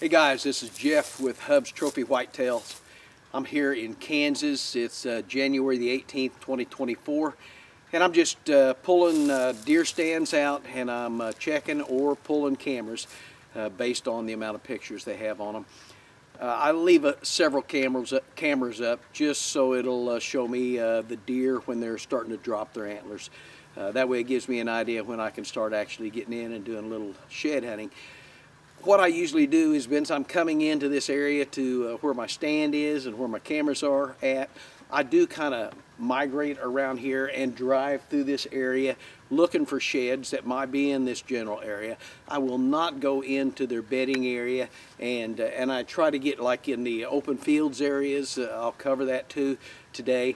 Hey guys, this is Jeff with Hubb's Trophy Whitetails. I'm here in Kansas. It's January the 18th, 2024, and I'm just pulling deer stands out, and I'm checking or pulling cameras based on the amount of pictures they have on them. I leave several cameras up just so it'll show me the deer when they're starting to drop their antlers. That way it gives me an idea when I can start actually getting in and doing a little shed hunting. What I usually do is, once I'm coming into this area to where my stand is and where my cameras are at, I do kind of migrate around here and drive through this area looking for sheds that might be in this general area. I will not go into their bedding area, and I try to get like in the open fields areas. I'll cover that too today,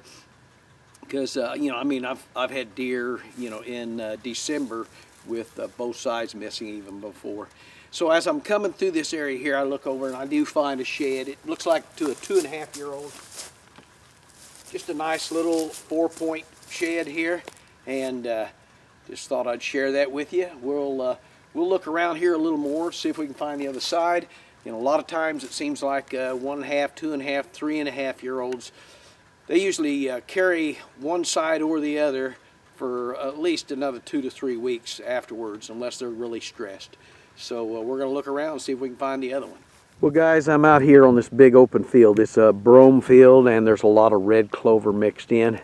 because you know, I mean, I've had deer, you know, in December with both sides missing even before. So as I'm coming through this area here, I look over and I do find a shed. It looks like to a 2.5-year-old. Just a nice little 4-point shed here, and just thought I'd share that with you. We'll look around here a little more, see if we can find the other side. You know, a lot of times it seems like 1.5, 2.5, 3.5-year-olds, they usually carry one side or the other for at least another 2 to 3 weeks afterwards, unless they're really stressed. So we're going to look around and see if we can find the other one. Well guys, I'm out here on this big open field. It's a brome field, and there's a lot of red clover mixed in.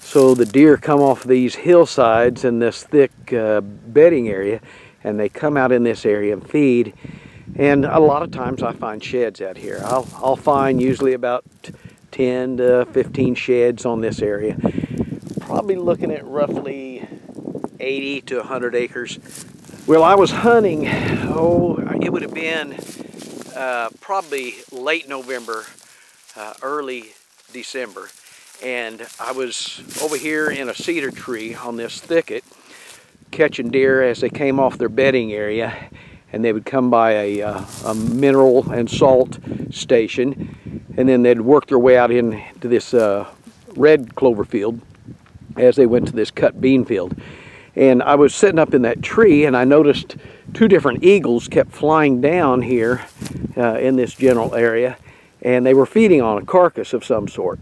So the deer come off these hillsides in this thick bedding area, and they come out in this area and feed. And a lot of times I find sheds out here. I'll find usually about 10 to 15 sheds on this area. Probably looking at roughly 80 to 100 acres. Well, I was hunting, it would have been probably late November, early December, and I was over here in a cedar tree on this thicket catching deer as they came off their bedding area, and they would come by a mineral and salt station, and then they'd work their way out into this red clover field as they went to this cut bean field. And I was sitting up in that tree, and I noticed 2 different eagles kept flying down here in this general area, and they were feeding on a carcass of some sort,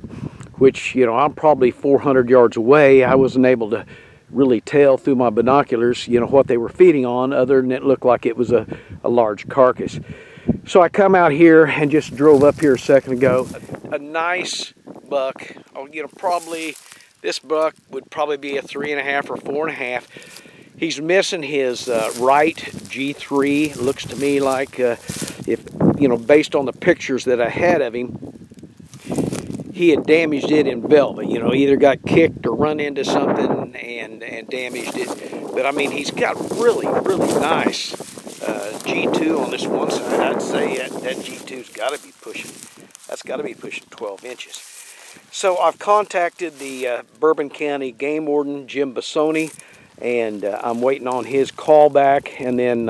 which, you know, I'm probably 400 yards away. I wasn't able to really tell through my binoculars, you know, what they were feeding on, other than it looked like it was a large carcass. So I come out here and just drove up here a second ago. A nice buck, you know, probably this buck would probably be a 3.5 or 4.5. He's missing his right G3. Looks to me like, if you know, based on the pictures that I had of him, he had damaged it in velvet. You know, either got kicked or run into something and damaged it. But I mean, he's got really nice G2 on this one side. I'd say that G2's got to be pushing. That's got to be pushing 12 inches. So I've contacted the Bourbon County Game Warden, Jim Bassoni, and I'm waiting on his call back, and then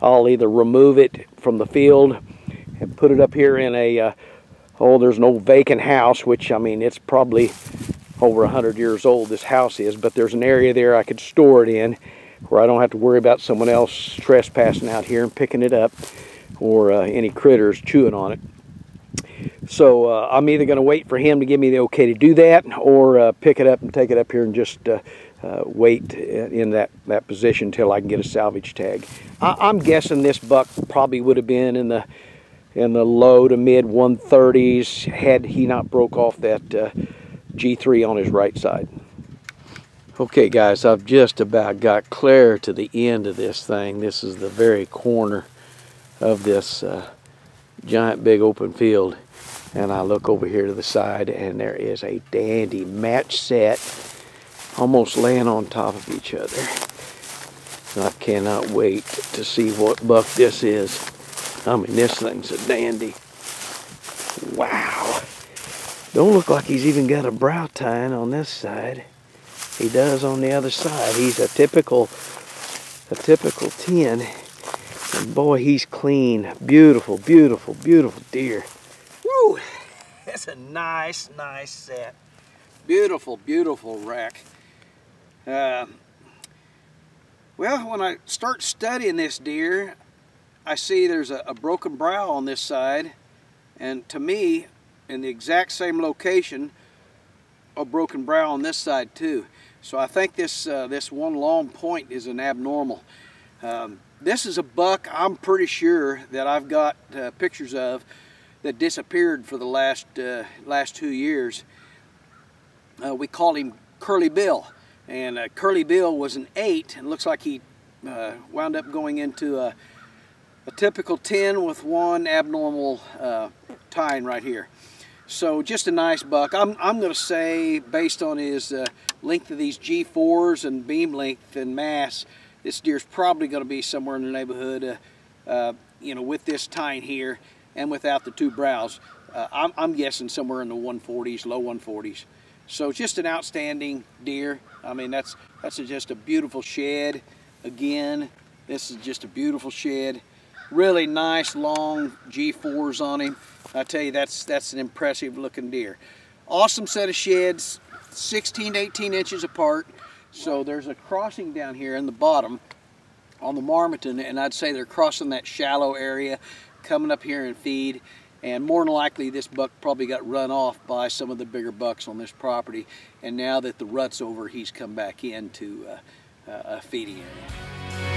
I'll either remove it from the field and put it up here in a, there's an old vacant house, which, I mean, it's probably over 100 years old, this house is, but there's an area there I could store it in where I don't have to worry about someone else trespassing out here and picking it up, or any critters chewing on it. So I'm either going to wait for him to give me the okay to do that, or pick it up and take it up here and just wait in that position until I can get a salvage tag. I'm guessing this buck probably would have been in the low to mid 130s had he not broke off that G3 on his right side. Okay guys, I've just about got clear to the end of this thing. This is the very corner of this giant big open field, and I look over here to the side, and there is a dandy match set almost laying on top of each other. I cannot wait to see what buck this is. I mean, this thing's a dandy. Wow. Don't look like he's even got a brow tine on this side. He does on the other side. He's a typical 10. And boy, he's clean. Beautiful, beautiful, beautiful deer. Woo! That's a nice set. Beautiful, beautiful rack. Well, when I start studying this deer, I see there's a broken brow on this side, and to me, in the exact same location, a broken brow on this side too. So I think this this one long point is an abnormal. This is a buck I'm pretty sure that I've got pictures of that disappeared for the last 2 years. We called him Curly Bill, and Curly Bill was an 8, and looks like he wound up going into a typical 10 with one abnormal tine right here. So just a nice buck. I'm going to say, based on his length of these G4s and beam length and mass, this deer's probably going to be somewhere in the neighborhood, you know, with this tine here and without the 2 brows. I'm guessing somewhere in the 140s, low 140s. So just an outstanding deer. I mean, that's just a beautiful shed. Again, this is just a beautiful shed. Really nice long G4s on him. I tell you, that's an impressive looking deer. Awesome set of sheds, 16 to 18 inches apart. So there's a crossing down here in the bottom on the marmoton, and I'd say they're crossing that shallow area, coming up here and feed. And more than likely, this buck probably got run off by some of the bigger bucks on this property. And now that the rut's over, he's come back into a feeding area.